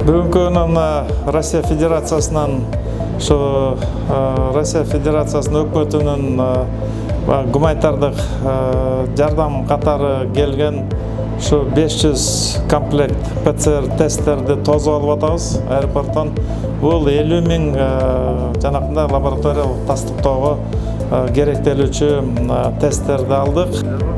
Бүгінгі күні Россия Федерациясынан Россия Федерациясының өкметінің гуманитарлық жардам қатары келген 500 комплект ПЦР тесттерді тозып алып атабыз аэропорттан. Бұл 50 мың жанақында лабораториялық тастықтауға керектелүүчү тесттерді алдық.